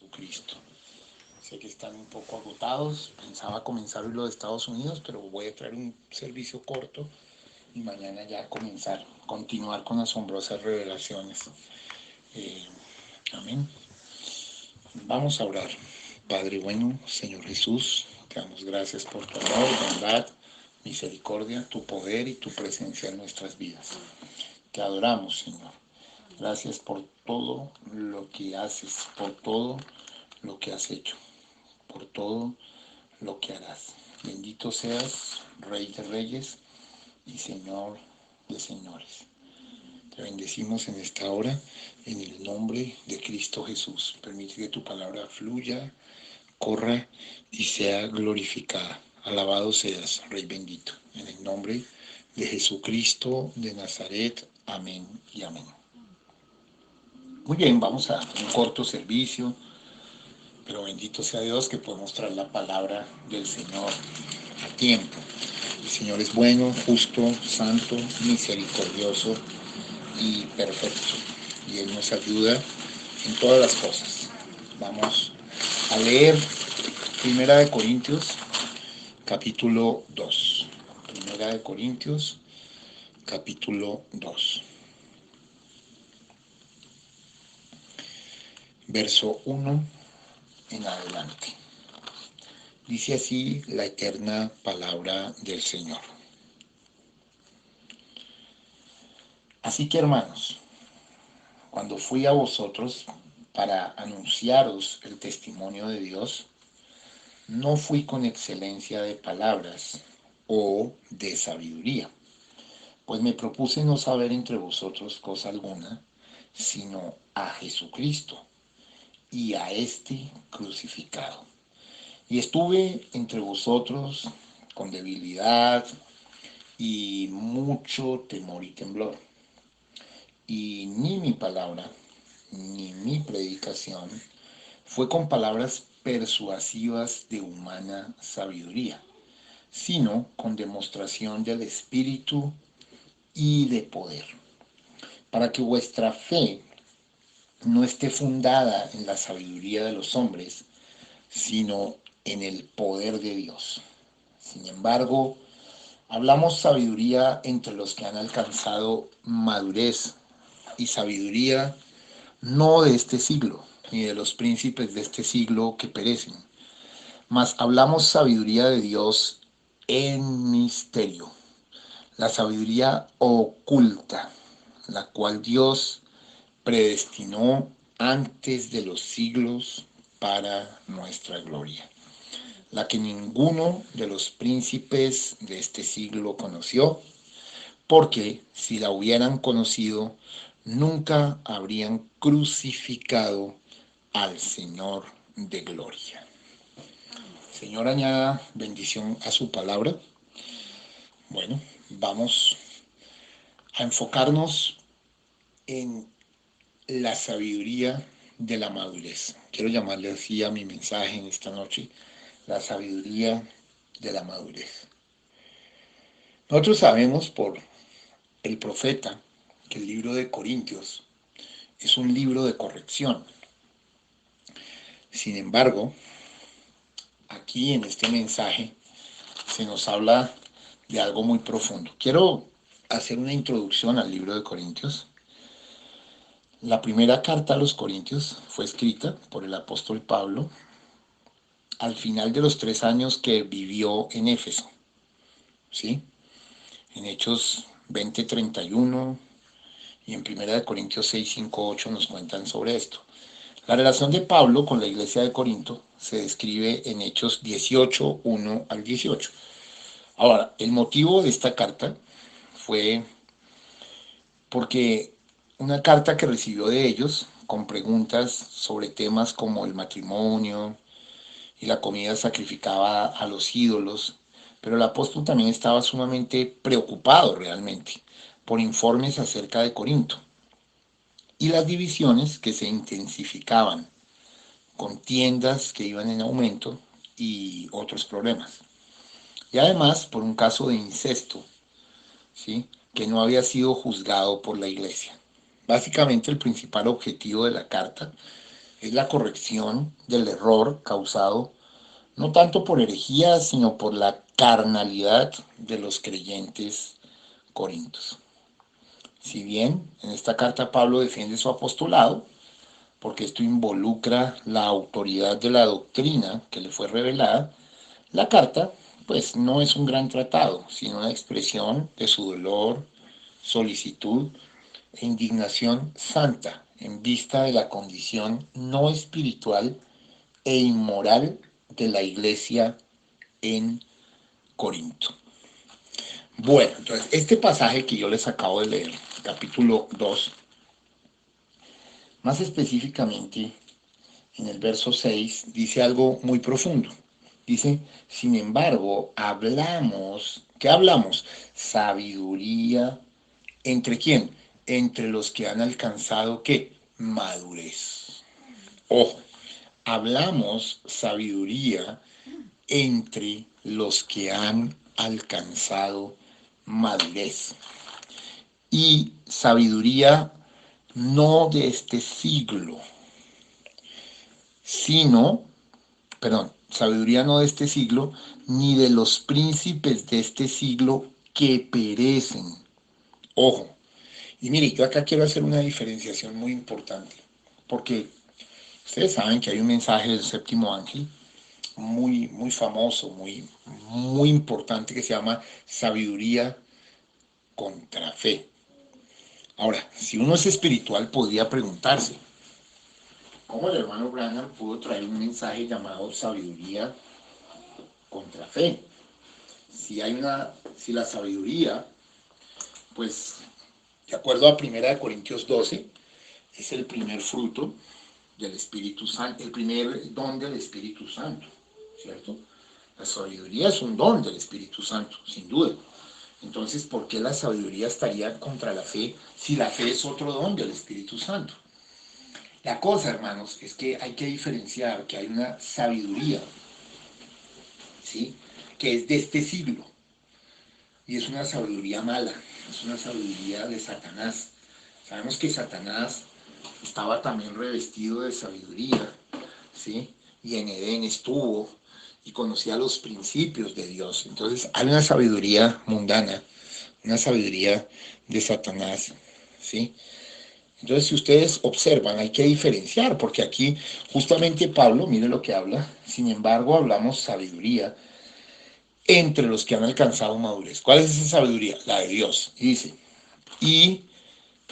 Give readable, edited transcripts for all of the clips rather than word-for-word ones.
Jesucristo. Sé que están un poco agotados, pensaba comenzar hoy lo de Estados Unidos, pero voy a traer un servicio corto y mañana ya continuar con asombrosas revelaciones. Eh, amén. Vamos a orar. Padre bueno, Señor Jesús, te damos gracias por tu amor, bondad, misericordia, tu poder y tu presencia en nuestras vidas. Te adoramos, Señor. Gracias por todo lo que haces, por todo lo que has hecho, por todo lo que harás. Bendito seas, Rey de Reyes y Señor de Señores. Te bendecimos en esta hora, en el nombre de Cristo Jesús. Permite que tu palabra fluya, corra y sea glorificada. Alabado seas, Rey bendito. En el nombre de Jesucristo de Nazaret. Amén y amén. Muy bien, vamos a un corto servicio, pero bendito sea Dios que podemos traer la palabra del Señor a tiempo. El Señor es bueno, justo, santo, misericordioso y perfecto. Y Él nos ayuda en todas las cosas. Vamos a leer Primera de Corintios, capítulo 2. Primera de Corintios, capítulo 2. Verso 1 en adelante. Dice así la eterna palabra del Señor. Así que, hermanos, cuando fui a vosotros para anunciaros el testimonio de Dios, no fui con excelencia de palabras o de sabiduría, pues me propuse no saber entre vosotros cosa alguna, sino a Jesucristo y a este crucificado. Y estuve entre vosotros con debilidad y mucho temor y temblor. Y ni mi palabra, ni mi predicación fue con palabras persuasivas de humana sabiduría, sino con demostración del Espíritu y de poder, para que vuestra fe no esté fundada en la sabiduría de los hombres, sino en el poder de Dios. Sin embargo, hablamos sabiduría entre los que han alcanzado madurez, y sabiduría no de este siglo, ni de los príncipes de este siglo que perecen, mas hablamos sabiduría de Dios en misterio, la sabiduría oculta, la cual Dios predestinó antes de los siglos para nuestra gloria, la que ninguno de los príncipes de este siglo conoció, porque si la hubieran conocido, nunca habrían crucificado al Señor de gloria. Señor, añada bendición a su palabra. Bueno, vamos a enfocarnos en la sabiduría de la madurez. Quiero llamarle así a mi mensaje en esta noche, la sabiduría de la madurez. Nosotros sabemos por el profeta que el libro de Corintios es un libro de corrección. Sin embargo, aquí en este mensaje se nos habla de algo muy profundo. Quiero hacer una introducción al libro de Corintios. La primera carta a los Corintios fue escrita por el apóstol Pablo al final de los 3 años que vivió en Éfeso, ¿sí? En Hechos 20:31 y en Primera de Corintios 6:5-8 nos cuentan sobre esto. La relación de Pablo con la iglesia de Corinto se describe en Hechos 18:1-18. Ahora, el motivo de esta carta fue porque una carta que recibió de ellos con preguntas sobre temas como el matrimonio y la comida sacrificada a los ídolos, pero el apóstol también estaba sumamente preocupado realmente por informes acerca de Corinto y las divisiones que se intensificaban, contiendas que iban en aumento y otros problemas. Y además por un caso de incesto, ¿sí?, que no había sido juzgado por la iglesia. Básicamente el principal objetivo de la carta Es la corrección del error causado no tanto por herejías, sino por la carnalidad de los creyentes corintios. Si bien en esta carta Pablo defiende su apostolado, porque esto involucra la autoridad de la doctrina que le fue revelada, la carta pues no es un gran tratado, sino una expresión de su dolor, solicitud e indignación santa en vista de la condición no espiritual e inmoral de la iglesia en Corinto. Bueno, entonces este pasaje que yo les acabo de leer, capítulo 2, más específicamente en el verso 6, dice algo muy profundo. Dice, sin embargo, hablamos, ¿qué hablamos? Sabiduría, ¿entre quién? Entre los que han alcanzado, ¿qué? Madurez. Ojo, hablamos sabiduría entre los que han alcanzado madurez. Y sabiduría no de este siglo, sino, perdón, sabiduría no de este siglo, ni de los príncipes de este siglo que perecen. Ojo, y mire, yo acá quiero hacer una diferenciación muy importante, porque ustedes saben que hay un mensaje del séptimo ángel muy, muy famoso, muy importante que se llama sabiduría contra fe. Ahora, si uno es espiritual, podría preguntarse, ¿cómo el hermano Branham pudo traer un mensaje llamado sabiduría contra fe? Si la sabiduría, pues, de acuerdo a 1 Corintios 12, es el primer fruto del Espíritu Santo, el primer don del Espíritu Santo, ¿cierto? La sabiduría es un don del Espíritu Santo, sin duda. Entonces, ¿por qué la sabiduría estaría contra la fe si la fe es otro don del Espíritu Santo? La cosa, hermanos, es que hay que diferenciar que hay una sabiduría, ¿sí? Que es de este siglo, y es una sabiduría mala, es una sabiduría de Satanás. Sabemos que Satanás estaba también revestido de sabiduría, ¿sí? Y en Edén estuvo y conocía los principios de Dios. Entonces hay una sabiduría mundana, una sabiduría de Satanás, ¿sí? Entonces, si ustedes observan, hay que diferenciar, porque aquí justamente Pablo, mire lo que habla, sin embargo, hablamos sabiduría entre los que han alcanzado madurez. ¿Cuál es esa sabiduría? La de Dios. Y dice, y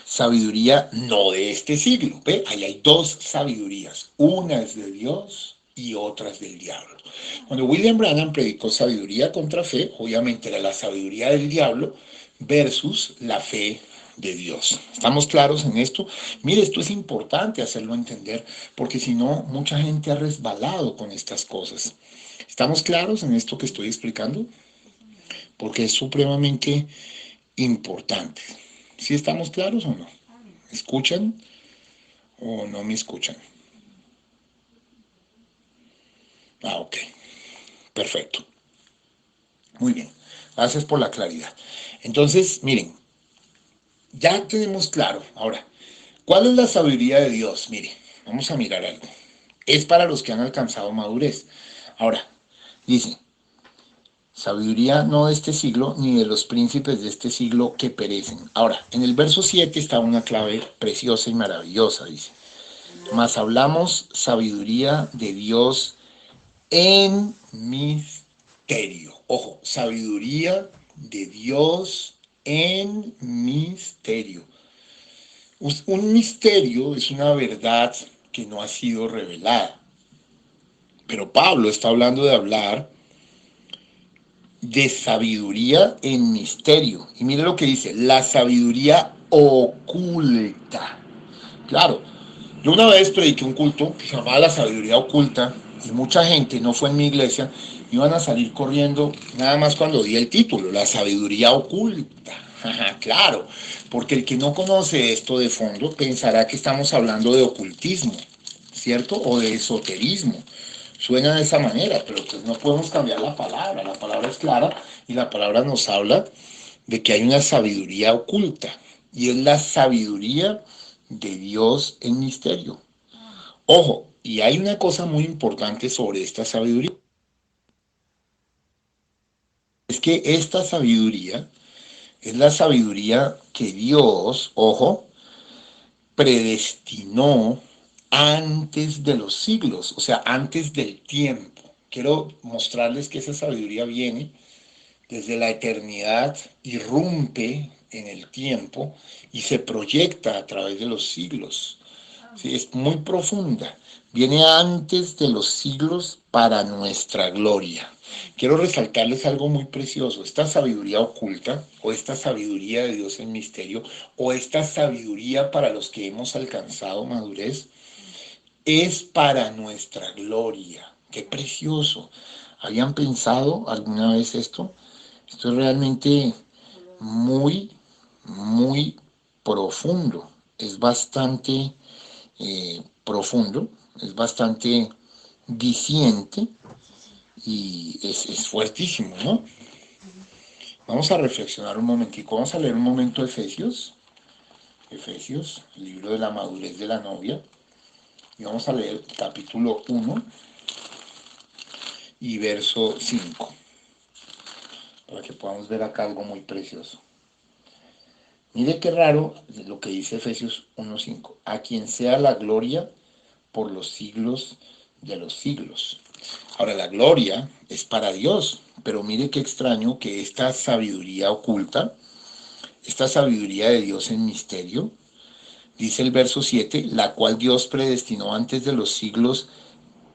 sabiduría no de este siglo. ¿Ve? Ahí hay dos sabidurías. Una es de Dios y otra es del diablo. Cuando William Branham predicó sabiduría contra fe, obviamente era la sabiduría del diablo versus la fe de Dios. ¿Estamos claros en esto? Mire, esto es importante hacerlo entender, porque si no, mucha gente ha resbalado con estas cosas. ¿Estamos claros en esto que estoy explicando? Porque es supremamente importante. ¿Sí estamos claros o no? ¿Me escuchan o no me escuchan? Ah, ok. Perfecto. Muy bien. Gracias por la claridad. Entonces, miren, ya tenemos claro. Ahora, ¿cuál es la sabiduría de Dios? Mire, vamos a mirar algo. Es para los que han alcanzado madurez. Ahora, dice, sabiduría no de este siglo, ni de los príncipes de este siglo que perecen. Ahora, en el verso 7 está una clave preciosa y maravillosa, dice. Mas hablamos sabiduría de Dios en misterio. Ojo, sabiduría de Dios en misterio. Un misterio es una verdad que no ha sido revelada. Pero Pablo está hablando de hablar de sabiduría en misterio. Y mire lo que dice, la sabiduría oculta. Claro, yo una vez prediqué un culto que se llamaba la sabiduría oculta y mucha gente, no fue en mi iglesia, iban a salir corriendo nada más cuando di el título, la sabiduría oculta. Claro, porque el que no conoce esto de fondo pensará que estamos hablando de ocultismo, ¿cierto? O de esoterismo. Suena de esa manera, pero pues no podemos cambiar la palabra es clara y la palabra nos habla de que hay una sabiduría oculta y es la sabiduría de Dios en misterio. Ojo, y hay una cosa muy importante sobre esta sabiduría. Es que esta sabiduría es la sabiduría que Dios, ojo, predestinó antes de los siglos, o sea, antes del tiempo. Quiero mostrarles que esa sabiduría viene desde la eternidad, irrumpe en el tiempo y se proyecta a través de los siglos. Sí, es muy profunda. Viene antes de los siglos para nuestra gloria. Quiero resaltarles algo muy precioso. Esta sabiduría oculta, o esta sabiduría de Dios en misterio, o esta sabiduría para los que hemos alcanzado madurez, es para nuestra gloria. Qué precioso. ¿Habían pensado alguna vez esto? Esto es realmente muy, muy profundo. Es bastante profundo, es bastante diciente y es fuertísimo, ¿no? Vamos a reflexionar un momentico, vamos a leer un momento Efesios, Efesios, el libro de la madurez de la novia, y vamos a leer capítulo 1 y verso 5 para que podamos ver acá algo muy precioso. Mire qué raro lo que dice Efesios 1:5, a quien sea la gloria por los siglos de los siglos. Ahora, la gloria es para Dios, pero mire qué extraño que esta sabiduría oculta, esta sabiduría de Dios en misterio, dice el verso 7, la cual Dios predestinó antes de los siglos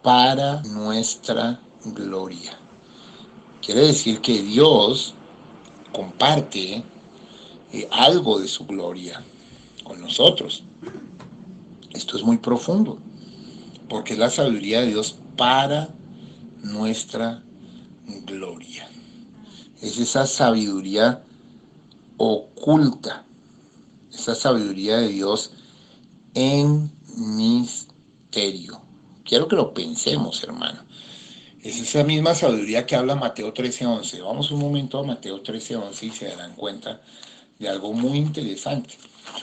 para nuestra gloria. Quiere decir que Dios comparte algo de su gloria con nosotros. Esto es muy profundo, porque es la sabiduría de Dios para nuestra gloria. Es esa sabiduría oculta, esa sabiduría de Dios en misterio. Quiero que lo pensemos, hermano. Es esa misma sabiduría que habla Mateo 13:11. Vamos un momento a Mateo 13:11 y se darán cuenta de algo muy interesante.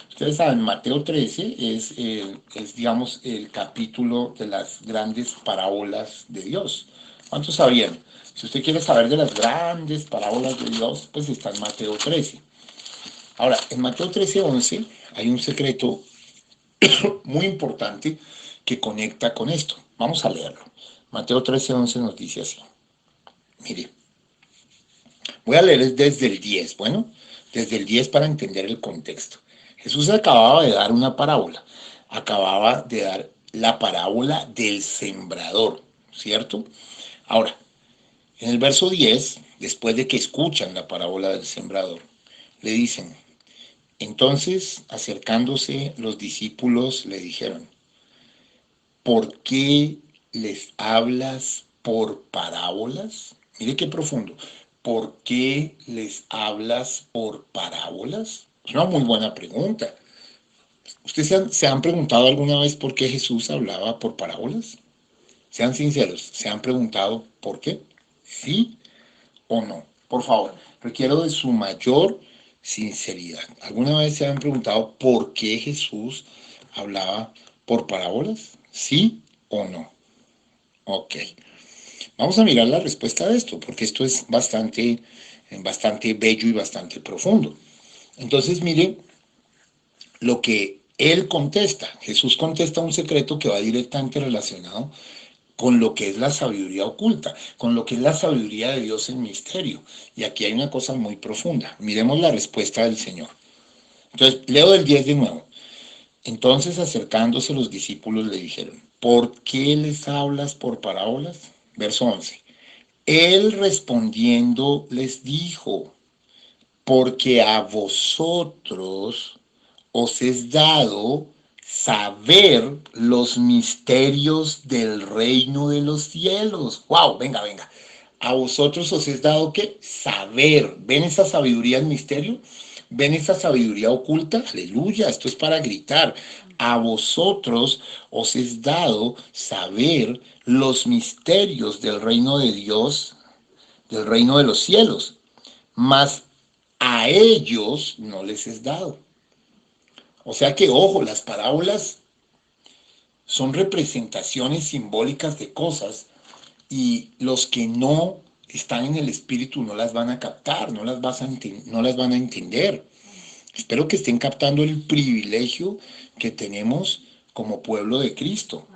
Ustedes saben, Mateo 13 es, digamos, el capítulo de las grandes parábolas de Dios. ¿Cuántos sabían? Si usted quiere saber de las grandes parábolas de Dios, pues está en Mateo 13. Ahora, en Mateo 13:11 hay un secreto muy importante que conecta con esto. Vamos a leerlo. Mateo 13:11 nos dice así. Mire, voy a leer desde el 10, bueno, desde el 10 para entender el contexto. Jesús acababa de dar una parábola, acababa de dar la parábola del sembrador, ¿cierto? Ahora, en el verso 10, después de que escuchan la parábola del sembrador, le dicen, entonces acercándose los discípulos le dijeron, ¿por qué les hablas por parábolas? Mire qué profundo. ¿Por qué les hablas por parábolas? Es una muy buena pregunta. ¿Ustedes se han preguntado alguna vez por qué Jesús hablaba por parábolas? Sean sinceros, ¿se han preguntado por qué? ¿Sí o no? Por favor, requiero de su mayor sinceridad. ¿Alguna vez se han preguntado por qué Jesús hablaba por parábolas? ¿Sí o no? Ok. Vamos a mirar la respuesta de esto, porque esto es bastante bello y bastante profundo. Entonces, mire lo que él contesta. Jesús contesta un secreto que va directamente relacionado con lo que es la sabiduría oculta, con lo que es la sabiduría de Dios en misterio. Y aquí hay una cosa muy profunda. Miremos la respuesta del Señor. Entonces, leo del 10 de nuevo. Entonces, acercándose los discípulos le dijeron, ¿por qué les hablas por parábolas? Verso 11. Él respondiendo les dijo, porque a vosotros os es dado saber los misterios del reino de los cielos. ¡Wow! Venga, venga. A vosotros os es dado ¿qué? Saber. ¿Ven esa sabiduría en misterio? ¿Ven esa sabiduría oculta? Aleluya, esto es para gritar. A vosotros os es dado saber los misterios del reino de Dios, del reino de los cielos, mas a ellos no les es dado. O sea que, ojo, las parábolas son representaciones simbólicas de cosas y los que no están en el espíritu no las van a captar, no las van a entender. Espero que estén captando el privilegio que tenemos como pueblo de Cristo.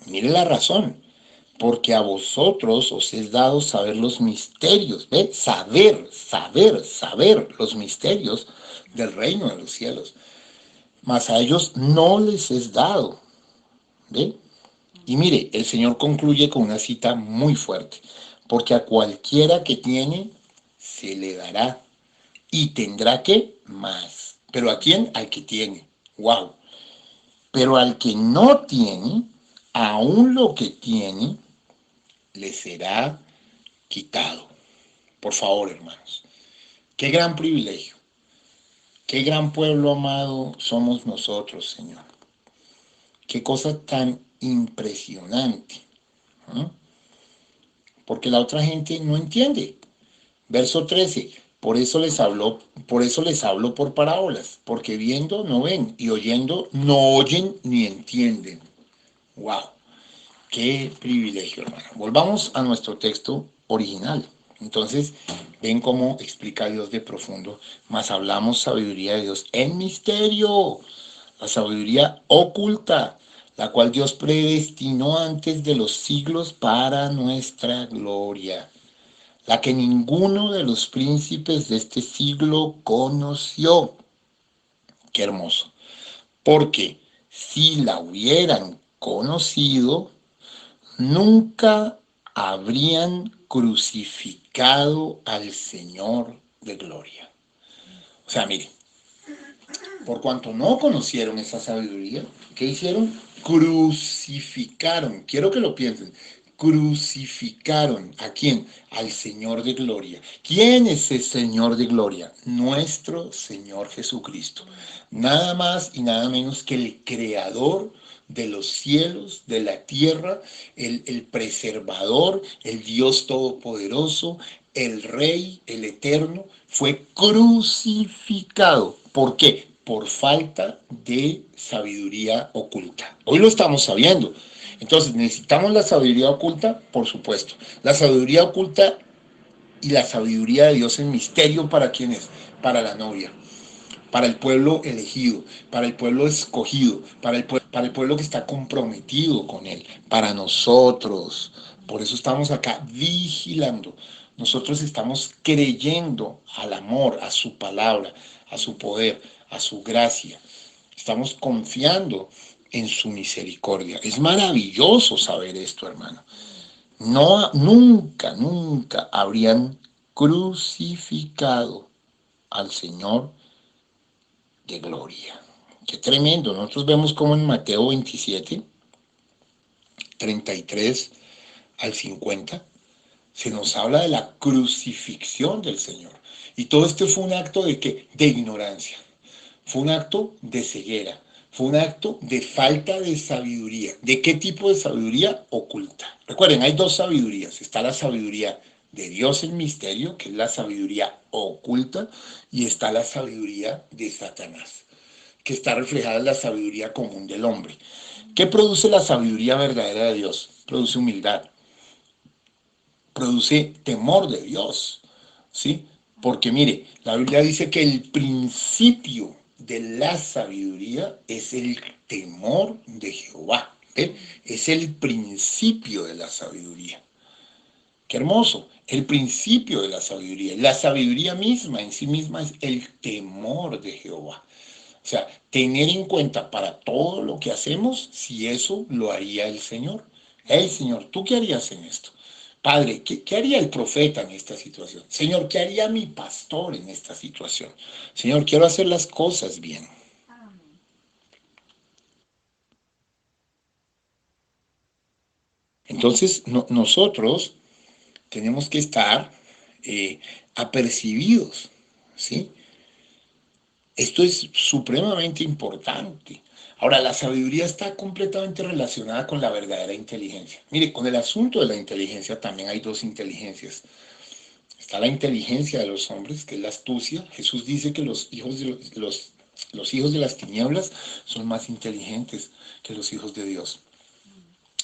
Mire la razón, porque a vosotros os es dado saber los misterios, ¿ve? Saber los misterios del reino de los cielos. Mas a ellos no les es dado, ¿ve? Y mire, el Señor concluye con una cita muy fuerte, porque a cualquiera que tiene, se le dará, y tendrá que más. ¿Pero a quién? Al que tiene. ¡Wow! Pero al que no tiene, aún lo que tiene, le será quitado. Por favor, hermanos. Qué gran privilegio. Qué gran pueblo amado somos nosotros, Señor. Qué cosa tan impresionante. ¿Eh? Porque la otra gente no entiende. Verso 13. Por eso les hablo por parábolas, porque viendo no ven y oyendo no oyen ni entienden. Wow. Qué privilegio, hermano. Volvamos a nuestro texto original. Entonces, ven cómo explica Dios de profundo. Mas hablamos sabiduría de Dios en misterio, la sabiduría oculta, la cual Dios predestinó antes de los siglos para nuestra gloria, la que ninguno de los príncipes de este siglo conoció. Qué hermoso. Porque si la hubieran conocido, nunca habrían crucificado al Señor de gloria. O sea, mire, por cuanto no conocieron esa sabiduría, ¿qué hicieron? Crucificaron. Quiero que lo piensen. Crucificaron. ¿A quién? Al Señor de gloria. ¿Quién es el Señor de gloria? Nuestro Señor Jesucristo. Nada más y nada menos que el creador de los cielos, de la tierra, el preservador, el Dios todopoderoso, el Rey, el Eterno, fue crucificado. ¿Por qué? Por falta de sabiduría oculta. Hoy lo estamos sabiendo. Entonces, necesitamos la sabiduría oculta, por supuesto. La sabiduría oculta y la sabiduría de Dios en misterio, ¿para quién es? Para la novia, para el pueblo elegido, para el pueblo escogido, para el pueblo que está comprometido con Él, para nosotros. Por eso estamos acá vigilando. Nosotros estamos creyendo al amor, a su palabra, a su poder, a su gracia. Estamos confiando en su misericordia. Es maravilloso saber esto, hermano. No, nunca habrían crucificado al Señor de gloria. Qué tremendo. Nosotros vemos como en Mateo 27, 33 al 50, se nos habla de la crucifixión del Señor. Y todo esto fue un acto de ¿qué? De ignorancia. Fue un acto de ceguera. Fue un acto de falta de sabiduría. ¿De qué tipo de sabiduría? Oculta. Recuerden, hay dos sabidurías. Está la sabiduría de Dios en misterio, que es la sabiduría oculta, y está la sabiduría de Satanás, que está reflejada en la sabiduría común del hombre. ¿Qué produce la sabiduría verdadera de Dios? Produce humildad, produce temor de Dios, ¿sí? Porque mire, la Biblia dice que el principio de la sabiduría es el temor de Jehová. ¿Ve? Es el principio de la sabiduría. Qué hermoso, el principio de la sabiduría. La sabiduría misma en sí misma es el temor de Jehová. O sea, tener en cuenta para todo lo que hacemos, si eso lo haría el Señor. Hey, Señor, ¿tú qué harías en esto? Padre, ¿qué haría el profeta en esta situación? Señor, ¿qué haría mi pastor en esta situación? Señor, quiero hacer las cosas bien. Entonces, nosotros tenemos que estar apercibidos, ¿sí? Esto es supremamente importante. Ahora, la sabiduría está completamente relacionada con la verdadera inteligencia. Mire, con el asunto de la inteligencia también hay dos inteligencias. Está la inteligencia de los hombres, que es la astucia. Jesús dice que los hijos de los Los hijos de las tinieblas son más inteligentes que los hijos de Dios.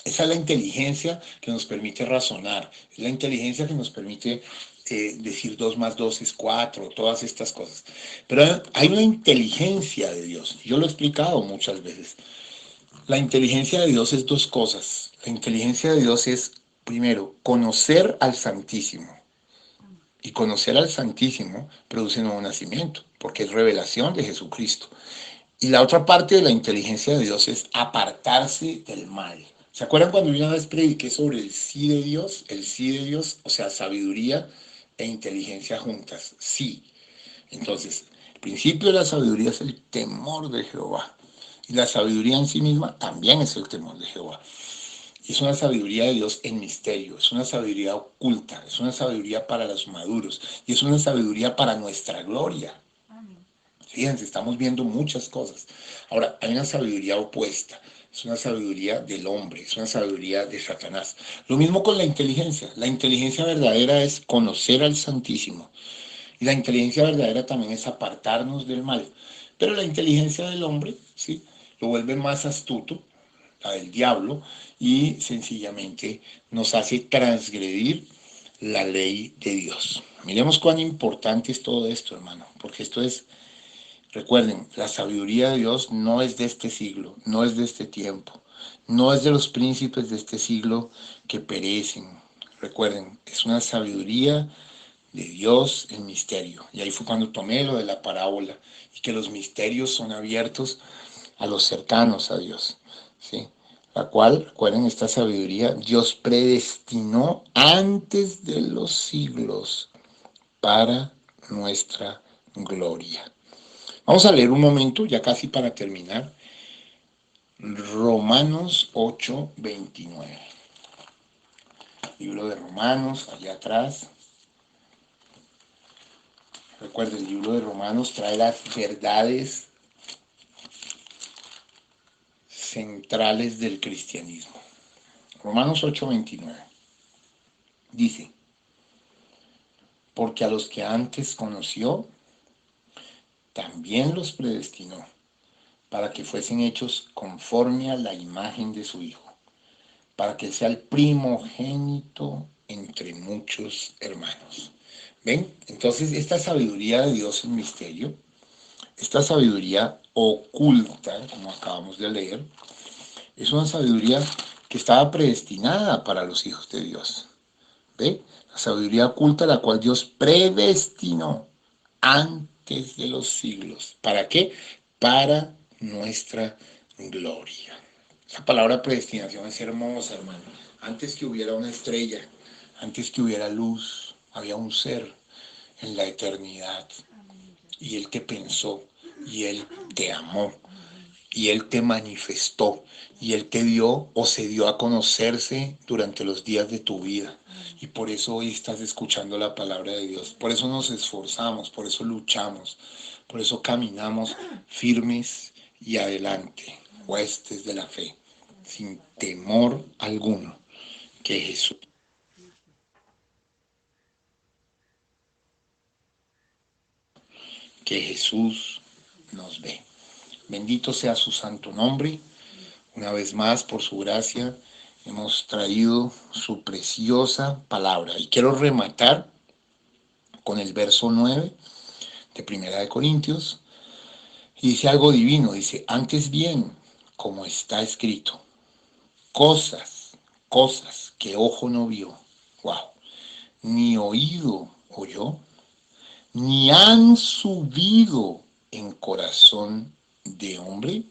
Esa es la inteligencia que nos permite razonar, es la inteligencia que nos permite decir 2 más 2 es 4, todas estas cosas. Pero hay una inteligencia de Dios, yo lo he explicado muchas veces. La inteligencia de Dios es dos cosas. La inteligencia de Dios es, primero, conocer al Santísimo. Y conocer al Santísimo produce un nuevo nacimiento, porque es revelación de Jesucristo. Y la otra parte de la inteligencia de Dios es apartarse del mal. ¿Se acuerdan cuando una vez prediqué sobre el sí de Dios? El sí de Dios, o sea, sabiduría e inteligencia juntas. Sí. Entonces, el principio de la sabiduría es el temor de Jehová. Y la sabiduría en sí misma también es el temor de Jehová. Y es una sabiduría de Dios en misterio, es una sabiduría oculta, es una sabiduría para los maduros y es una sabiduría para nuestra gloria. Fíjense, estamos viendo muchas cosas. Ahora, hay una sabiduría opuesta, es una sabiduría del hombre, es una sabiduría de Satanás. Lo mismo con la inteligencia. La inteligencia verdadera es conocer al Santísimo. Y la inteligencia verdadera también es apartarnos del mal. Pero la inteligencia del hombre, ¿sí? Lo vuelve más astuto, la del diablo, y sencillamente nos hace transgredir la ley de Dios. Miremos cuán importante es todo esto, hermano, porque esto es, recuerden, la sabiduría de Dios no es de este siglo, no es de este tiempo, no es de los príncipes de este siglo que perecen. Recuerden, es una sabiduría de Dios en misterio. Y ahí fue cuando tomé lo de la parábola y que los misterios son abiertos a los cercanos a Dios. ¿Sí? La cual, recuerden esta sabiduría, Dios predestinó antes de los siglos para nuestra gloria. Vamos a leer un momento, ya casi para terminar, Romanos 8:29. Libro de Romanos, allá atrás. Recuerden, el libro de Romanos trae las verdades centrales del cristianismo. Romanos 8:29 dice, porque a los que antes conoció, también los predestinó para que fuesen hechos conforme a la imagen de su Hijo, para que sea el primogénito entre muchos hermanos. ¿Ven? Entonces, esta sabiduría de Dios en misterio, esta sabiduría oculta, como acabamos de leer, es una sabiduría que estaba predestinada para los hijos de Dios. ¿Ve? La sabiduría oculta la cual Dios predestinó antes de los siglos. ¿Para qué? Para nuestra gloria. Esa palabra predestinación es hermosa, hermano. Antes que hubiera una estrella, antes que hubiera luz, había un ser en la eternidad. Y Él te pensó, y Él te amó, y Él te manifestó, y Él te dio o se dio a conocerse durante los días de tu vida. Y por eso hoy estás escuchando la palabra de Dios. Por eso nos esforzamos, por eso luchamos, por eso caminamos firmes y adelante, huestes de la fe, sin temor alguno, que Jesús nos ve. Bendito sea su santo nombre. Una vez más, por su gracia, hemos traído su preciosa palabra. Y quiero rematar con el verso 9 de Primera de Corintios. Y dice algo divino, dice, antes bien, como está escrito, cosas que ojo no vio, wow, ni oído oyó, ni han subido en corazón de hombre,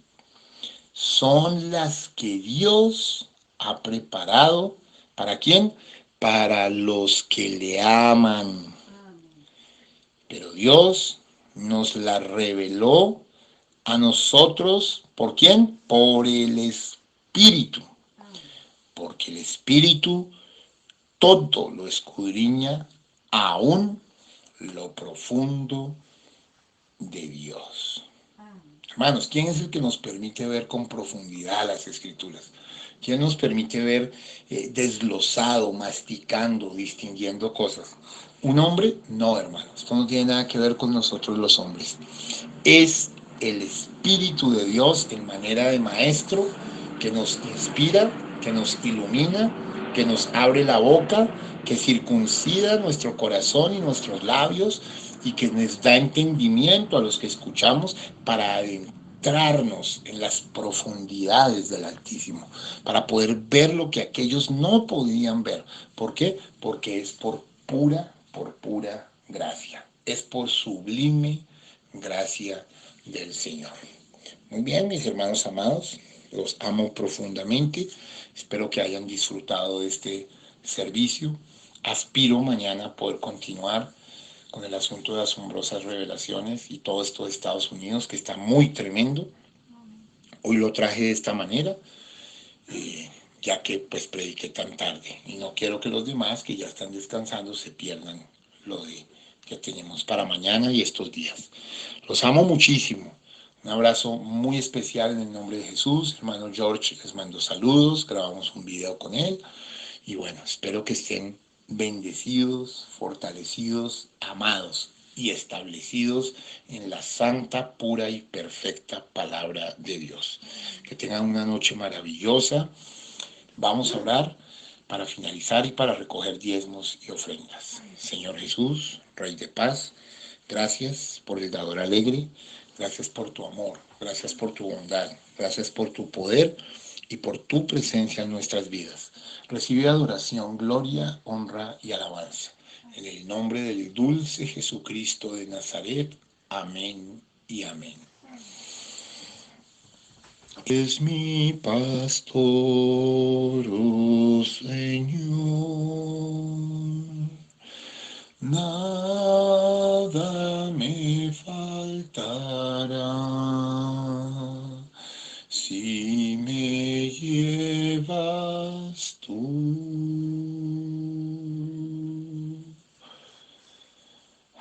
son las que Dios ha preparado. ¿Para quién? Para los que le aman. Pero Dios nos la reveló a nosotros. ¿Por quién? Por el Espíritu. Porque el Espíritu todo lo escudriña, aún lo profundo de Dios. Hermanos, ¿quién es el que nos permite ver con profundidad las Escrituras? ¿Quién nos permite ver desglosado, masticando, distinguiendo cosas? ¿Un hombre? No, hermanos. Esto no tiene nada que ver con nosotros los hombres. Es el Espíritu de Dios en manera de maestro que nos inspira, que nos ilumina, que nos abre la boca, que circuncida nuestro corazón y nuestros labios y que nos da entendimiento a los que escuchamos para adentrarnos en las profundidades del Altísimo, para poder ver lo que aquellos no podían ver. ¿Por qué? Porque es por pura gracia. Es por sublime gracia del Señor. Muy bien, mis hermanos amados, los amo profundamente. Espero que hayan disfrutado de este servicio. Aspiro mañana a poder continuar con el asunto de asombrosas revelaciones y todo esto de Estados Unidos, que está muy tremendo. Hoy lo traje de esta manera, ya que pues prediqué tan tarde y no quiero que los demás que ya están descansando se pierdan lo de que tenemos para mañana y estos días. Los amo muchísimo. Un abrazo muy especial en el nombre de Jesús. Hermano George les mando saludos, grabamos un video con él y bueno, espero que estén bendecidos, fortalecidos, amados y establecidos en la santa, pura y perfecta palabra de Dios. Que tengan una noche maravillosa. Vamos a orar para finalizar y para recoger diezmos y ofrendas. Señor Jesús, Rey de paz, gracias por el dador alegre, gracias por tu amor, gracias por tu bondad, gracias por tu poder y por tu presencia en nuestras vidas. Recibe adoración, gloria, honra y alabanza. En el nombre del dulce Jesucristo de Nazaret. Amén y amén. Es mi pastor, oh Señor, nada me faltará. Si me llevas tú.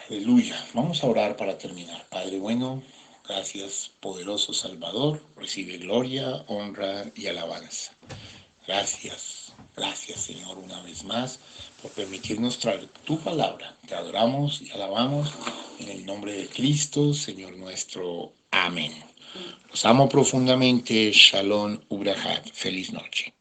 Aleluya. Vamos a orar para terminar. Padre bueno, gracias, poderoso Salvador. Recibe gloria, honra y alabanza. Gracias Señor una vez más por permitirnos traer tu palabra. Te adoramos y alabamos en el nombre de Cristo, Señor nuestro. Amén. Los amo profundamente. Shalom Ubrahat. Feliz noche.